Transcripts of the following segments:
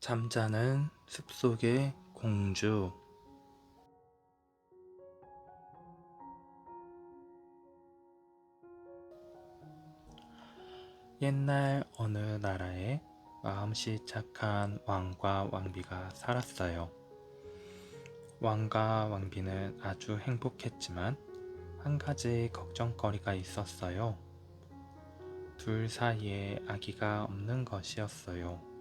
잠자는 숲속의 공주. 옛날 어느 나라에 마음씨 착한 왕과 왕비가 살았어요. 왕과 왕비는 아주 행복했지만 한 가지 걱정거리가 있었어요. 둘 사이에 아기가 없는 것이었어요.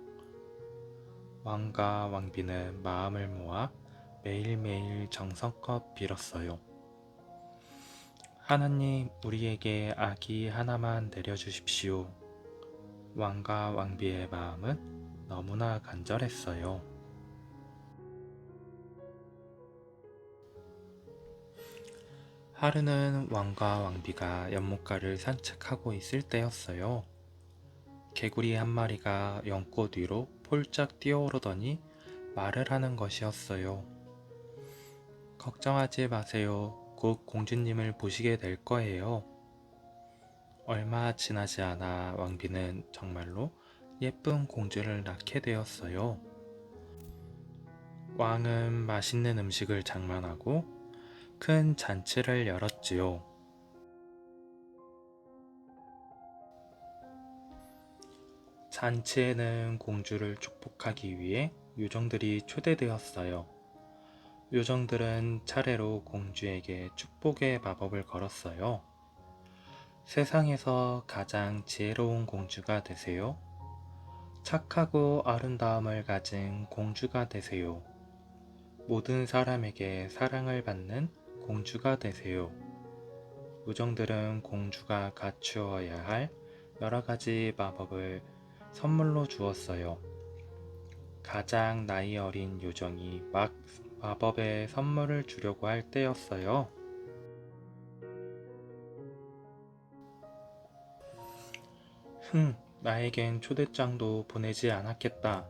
왕과 왕비는 마음을 모아 매일매일 정성껏 빌었어요. 하나님, 우리에게 아기 하나만 내려주십시오. 왕과 왕비의 마음은 너무나 간절했어요. 하루는 왕과 왕비가 연못가를 산책하고 있을 때였어요. 개구리 한 마리가 연꽃 위로 폴짝 뛰어오르더니 말을 하는 것이었어요. 걱정하지 마세요. 곧 공주님을 보시게 될 거예요. 얼마 지나지 않아 왕비는 정말로 예쁜 공주를 낳게 되었어요. 왕은 맛있는 음식을 장만하고 큰 잔치를 열었지요. 잔치에는 공주를 축복하기 위해 요정들이 초대되었어요. 요정들은 차례로 공주에게 축복의 마법을 걸었어요. 세상에서 가장 지혜로운 공주가 되세요. 착하고 아름다움을 가진 공주가 되세요. 모든 사람에게 사랑을 받는 공주가 되세요. 요정들은 공주가 갖추어야 할 여러 가지 마법을 선물로 주었어요. 가장 나이 어린 요정이 막 마법의 선물을 주려고 할 때였어요. 나에겐 초대장도 보내지 않았겠다.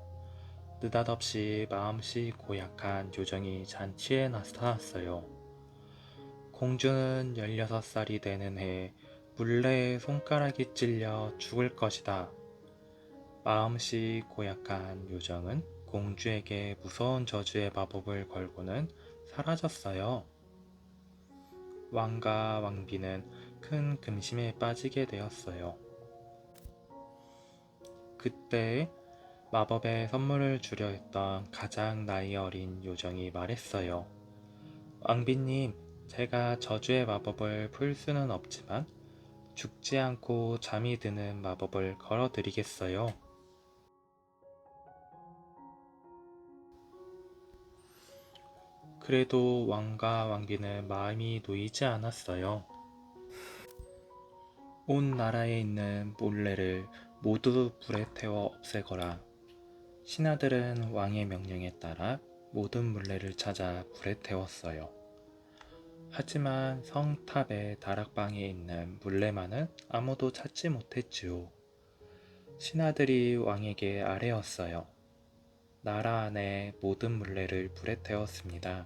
느닷없이 마음씨 고약한 요정이 잔치에 나타났어요. 공주는 16살이 되는 해 물레에 손가락이 찔려 죽을 것이다. 마음씨 고약한 요정은 공주에게 무서운 저주의 마법을 걸고는 사라졌어요. 왕과 왕비는 큰 근심에 빠지게 되었어요. 그때 마법의 선물을 주려 했던 가장 나이 어린 요정이 말했어요. 왕비님, 제가 저주의 마법을 풀 수는 없지만 죽지 않고 잠이 드는 마법을 걸어드리겠어요. 그래도 왕과 왕비는 마음이 놓이지 않았어요. 온 나라에 있는 몰래를 모두 불에 태워 없애거라. 신하들은 왕의 명령에 따라 모든 물레를 찾아 불에 태웠어요. 하지만 성탑의 다락방에 있는 물레만은 아무도 찾지 못했지요. 신하들이 왕에게 아뢰었어요. 나라 안의 모든 물레를 불에 태웠습니다.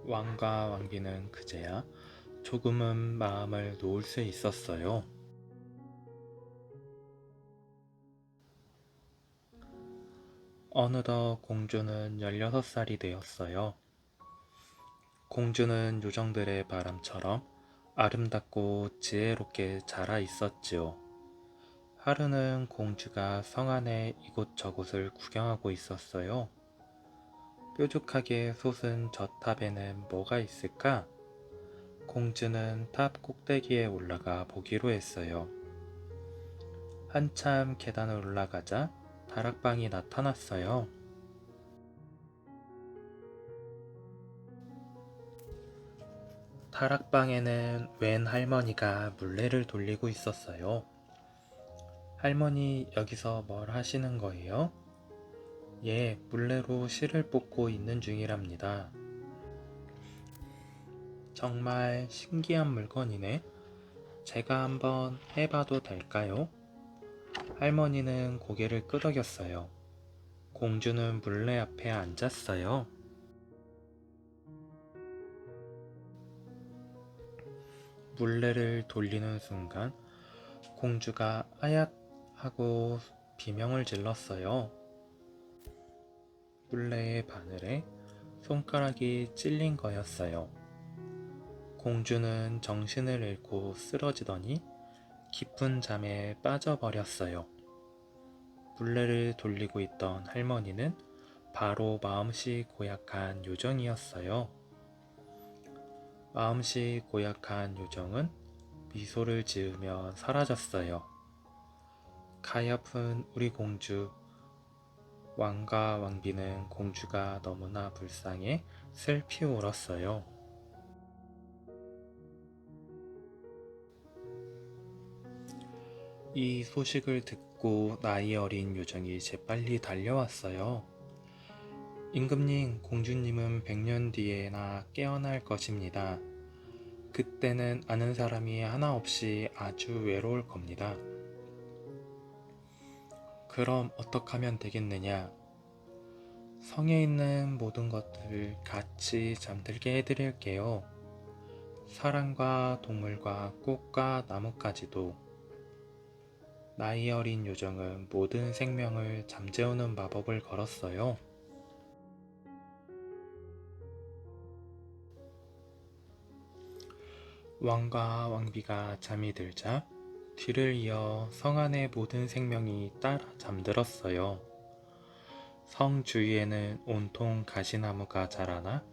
왕과 왕비는 그제야 조금은 마음을 놓을 수 있었어요. 어느덧 공주는 16살이 되었어요. 공주는 요정들의 바람처럼 아름답고 지혜롭게 자라 있었지요. 하루는 공주가 성 안의 이곳저곳을 구경하고 있었어요. 뾰족하게 솟은 저 탑에는 뭐가 있을까? 공주는 탑 꼭대기에 올라가 보기로 했어요. 한참 계단을 올라가자 다락방이 나타났어요. 다락방에는 웬 할머니가 물레를 돌리고 있었어요. 할머니, 여기서 뭘 하시는 거예요? 예, 물레로 실을 뽑고 있는 중이랍니다. 정말 신기한 물건이네. 제가 한번 해봐도 될까요? 할머니는 고개를 끄덕였어요. 공주는 물레 앞에 앉았어요. 물레를 돌리는 순간 공주가 아얏 하고 비명을 질렀어요. 뿔레의 바늘에 손가락이 찔린 거였어요. 공주는 정신을 잃고 쓰러지더니 깊은 잠에 빠져버렸어요. 뿔레를 돌리고 있던 할머니는 바로 마음씨 고약한 요정이었어요. 마음씨 고약한 요정은 미소를 지으며 사라졌어요. 가엾은 우리 공주. 왕과 왕비는 공주가 너무나 불쌍해 슬피 울었어요. 이 소식을 듣고 나이 어린 요정이 재빨리 달려왔어요. 임금님, 공주님은 100년 뒤에나 깨어날 것입니다. 그때는 아는 사람이 하나 없이 아주 외로울 겁니다. 그럼 어떻게 하면 되겠느냐? 성에 있는 모든 것들 같이 잠들게 해드릴게요. 사람과 동물과 꽃과 나무까지도. 나이 어린 요정은 모든 생명을 잠재우는 마법을 걸었어요. 왕과 왕비가 잠이 들자 뒤를 이어 성 안의 모든 생명이 따라 잠들었어요. 성 주위에는 온통 가시나무가 자라나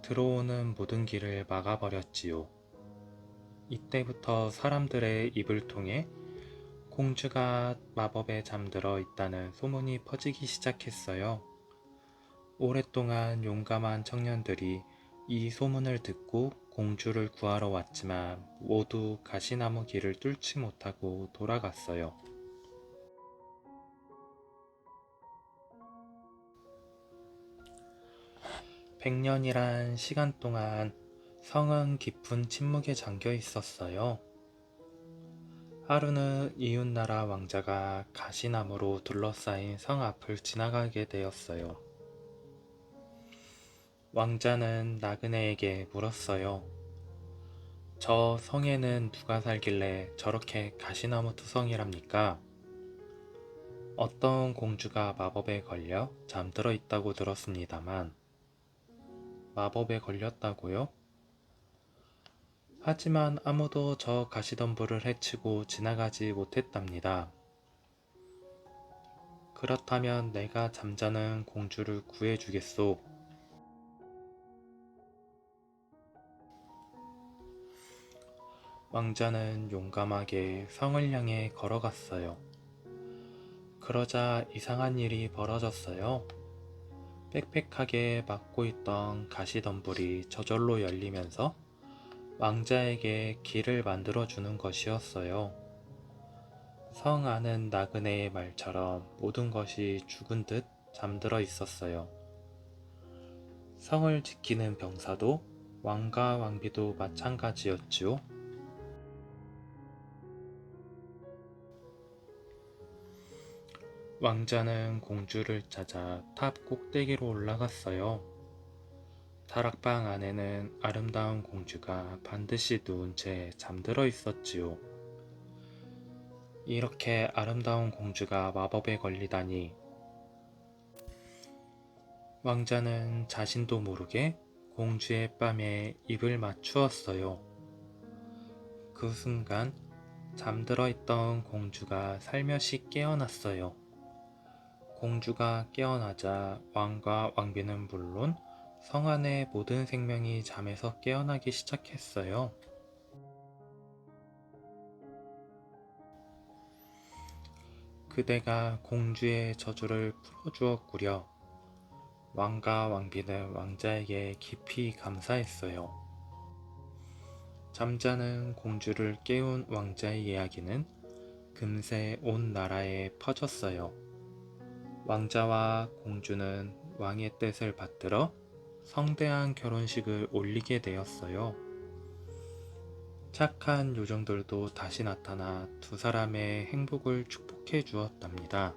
들어오는 모든 길을 막아버렸지요. 이때부터 사람들의 입을 통해 공주가 마법에 잠들어 있다는 소문이 퍼지기 시작했어요. 오랫동안 용감한 청년들이 이 소문을 듣고 공주를 구하러 왔지만 모두 가시나무 길을 뚫지 못하고 돌아갔어요. 100년이란 시간 동안 성은 깊은 침묵에 잠겨 있었어요. 하루는 이웃나라 왕자가 가시나무로 둘러싸인 성 앞을 지나가게 되었어요. 왕자는 나그네에게 물었어요. 저 성에는 누가 살길래 저렇게 가시나무 투성이랍니까? 어떤 공주가 마법에 걸려 잠들어 있다고 들었습니다만. 마법에 걸렸다고요? 하지만 아무도 저 가시덤불을 해치고 지나가지 못했답니다. 그렇다면 내가 잠자는 공주를 구해주겠소. 왕자는 용감하게 성을 향해 걸어갔어요. 그러자 이상한 일이 벌어졌어요. 빽빽하게 막고 있던 가시덤불이 저절로 열리면서 왕자에게 길을 만들어주는 것이었어요. 성 안은 나그네의 말처럼 모든 것이 죽은 듯 잠들어 있었어요. 성을 지키는 병사도 왕과 왕비도 마찬가지였지요. 왕자는 공주를 찾아 탑 꼭대기로 올라갔어요. 다락방 안에는 아름다운 공주가 반드시 누운 채 잠들어 있었지요. 이렇게 아름다운 공주가 마법에 걸리다니. 왕자는 자신도 모르게 공주의 뺨에 입을 맞추었어요. 그 순간 잠들어 있던 공주가 살며시 깨어났어요. 공주가 깨어나자 왕과 왕비는 물론 성 안의 모든 생명이 잠에서 깨어나기 시작했어요. 그대가 공주의 저주를 풀어주었구려. 왕과 왕비는 왕자에게 깊이 감사했어요. 잠자는 공주를 깨운 왕자의 이야기는 금세 온 나라에 퍼졌어요. 왕자와 공주는 왕의 뜻을 받들어 성대한 결혼식을 올리게 되었어요. 착한 요정들도 다시 나타나 두 사람의 행복을 축복해 주었답니다.